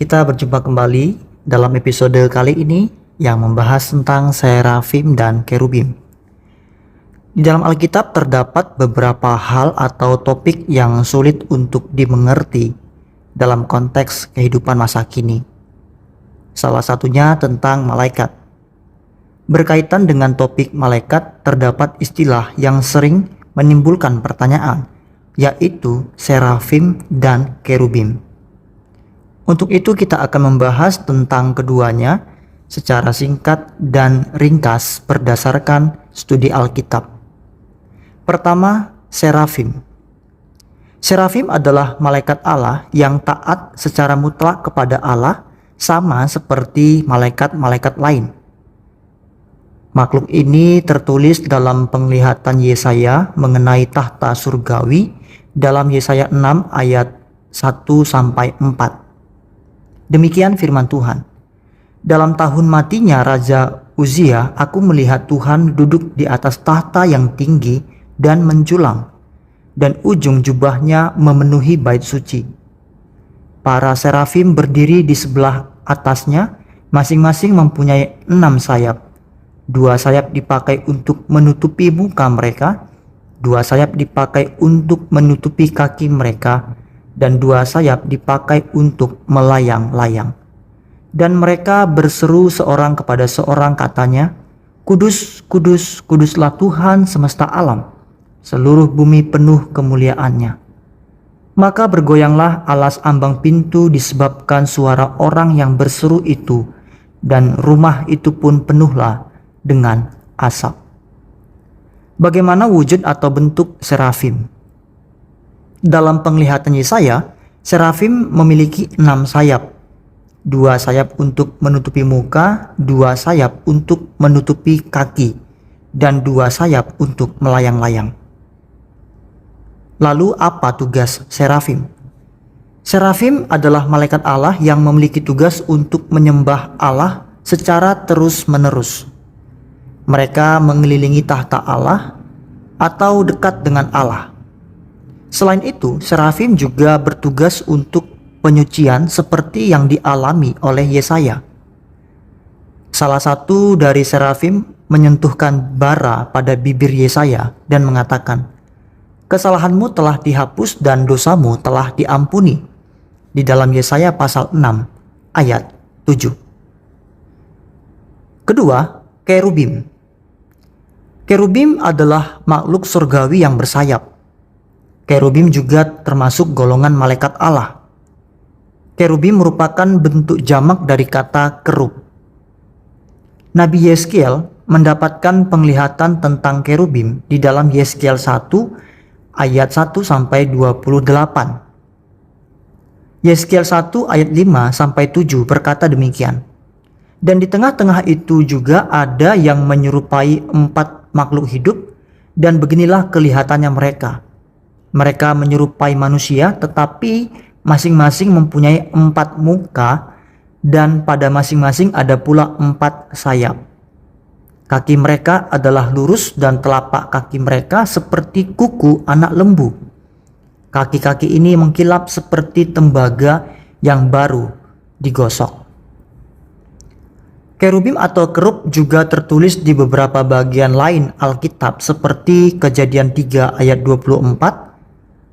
Kita berjumpa kembali dalam episode kali ini yang membahas tentang serafim dan kerubim. Di dalam Alkitab terdapat beberapa hal atau topik yang sulit untuk dimengerti dalam konteks kehidupan masa kini. Salah satunya tentang malaikat. Berkaitan dengan topik malaikat terdapat istilah yang sering menimbulkan pertanyaan, yaitu serafim dan kerubim. Untuk itu kita akan membahas tentang keduanya secara singkat dan ringkas berdasarkan studi Alkitab. Pertama, serafim. Serafim adalah malaikat Allah yang taat secara mutlak kepada Allah, sama seperti malaikat-malaikat lain. Makhluk ini tertulis dalam penglihatan Yesaya mengenai tahta surgawi dalam Yesaya 6 ayat 1-4. Demikian firman Tuhan. Dalam tahun matinya Raja Uzia, aku melihat Tuhan duduk di atas tahta yang tinggi dan menjulang, dan ujung jubahnya memenuhi bait suci. Para serafim berdiri di sebelah atasnya, masing-masing mempunyai 6 sayap. 2 sayap dipakai untuk menutupi muka mereka, 2 sayap dipakai untuk menutupi kaki mereka, dan 2 sayap dipakai untuk melayang-layang. Dan mereka berseru seorang kepada seorang, katanya, "Kudus, kudus, kuduslah Tuhan semesta alam. Seluruh bumi penuh kemuliaannya." Maka bergoyanglah alas ambang pintu disebabkan suara orang yang berseru itu, dan rumah itu pun penuhlah dengan asap. Bagaimana wujud atau bentuk serafim? Dalam penglihatan Yesaya, serafim memiliki 6 sayap. 2 sayap untuk menutupi muka, 2 sayap untuk menutupi kaki, dan 2 sayap untuk melayang-layang. Lalu apa tugas serafim? Serafim adalah malaikat Allah yang memiliki tugas untuk menyembah Allah secara terus-menerus. Mereka mengelilingi tahta Allah atau dekat dengan Allah. Selain itu, serafim juga bertugas untuk penyucian seperti yang dialami oleh Yesaya. Salah satu dari serafim menyentuhkan bara pada bibir Yesaya dan mengatakan, "Kesalahanmu telah dihapus dan dosamu telah diampuni." Di dalam Yesaya pasal 6 ayat 7. Kedua, kerubim. Kerubim adalah makhluk surgawi yang bersayap. Kerubim juga termasuk golongan malaikat Allah. Kerubim merupakan bentuk jamak dari kata kerub. Nabi Yeskiel mendapatkan penglihatan tentang kerubim di dalam Yeskiel 1 ayat 1-28. Yeskiel 1 ayat 5-7 berkata demikian. Dan di tengah-tengah itu juga ada yang menyerupai 4 makhluk hidup, dan beginilah kelihatannya mereka. Mereka menyerupai manusia, tetapi masing-masing mempunyai 4 muka, dan pada masing-masing ada pula 4 sayap. Kaki mereka adalah lurus dan telapak kaki mereka seperti kuku anak lembu. Kaki-kaki ini mengkilap seperti tembaga yang baru digosok. Kerubim atau kerub juga tertulis di beberapa bagian lain Alkitab seperti Kejadian 3 ayat 24,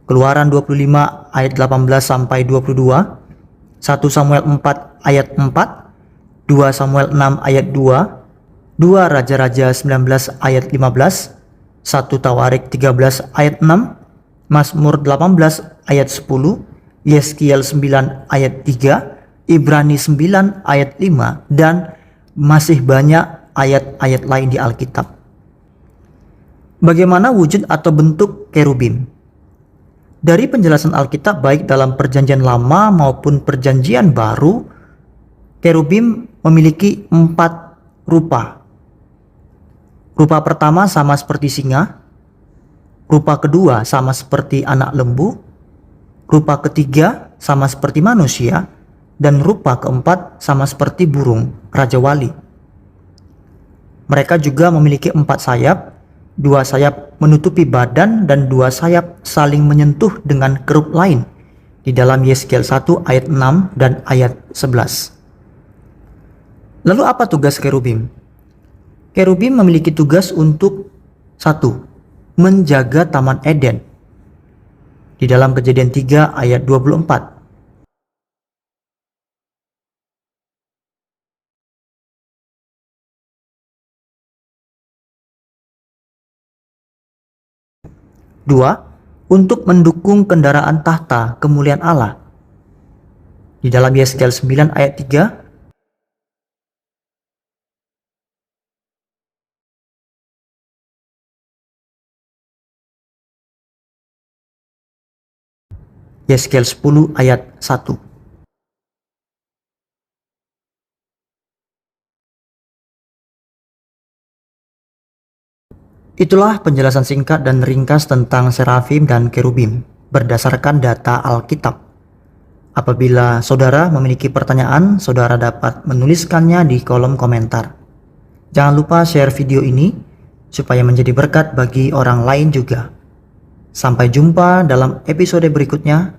Keluaran 25 ayat 18-22, 1 Samuel 4 ayat 4, 2 Samuel 6 ayat 2, 2 Raja-Raja 19 ayat 15, 1 Tawarik 13 ayat 6, Mazmur 18 ayat 10, Yeskiel 9 ayat 3, Ibrani 9 ayat 5, dan masih banyak ayat-ayat lain di Alkitab. Bagaimana wujud atau bentuk kerubim? Dari penjelasan Alkitab baik dalam Perjanjian Lama maupun Perjanjian Baru, kerubim memiliki 4 rupa. Rupa pertama sama seperti singa, rupa kedua sama seperti anak lembu, rupa ketiga sama seperti manusia, dan rupa keempat sama seperti burung Raja Wali. Mereka juga memiliki 4 sayap, 2 sayap menutupi badan dan 2 sayap saling menyentuh dengan kerub lain. di dalam Yeskiel 1 ayat 6 dan ayat 11. Lalu apa tugas kerubim? Kerubim memiliki tugas untuk 1. Menjaga Taman Eden di dalam Kejadian 3 ayat 24. Dua, untuk mendukung kendaraan tahta kemuliaan Allah. Di dalam Yeskiel 9 ayat 3, Yeskiel 10 ayat 1. Itulah penjelasan singkat dan ringkas tentang serafim dan kerubim berdasarkan data Alkitab. Apabila saudara memiliki pertanyaan, saudara dapat menuliskannya di kolom komentar. Jangan lupa share video ini supaya menjadi berkat bagi orang lain juga. Sampai jumpa dalam episode berikutnya.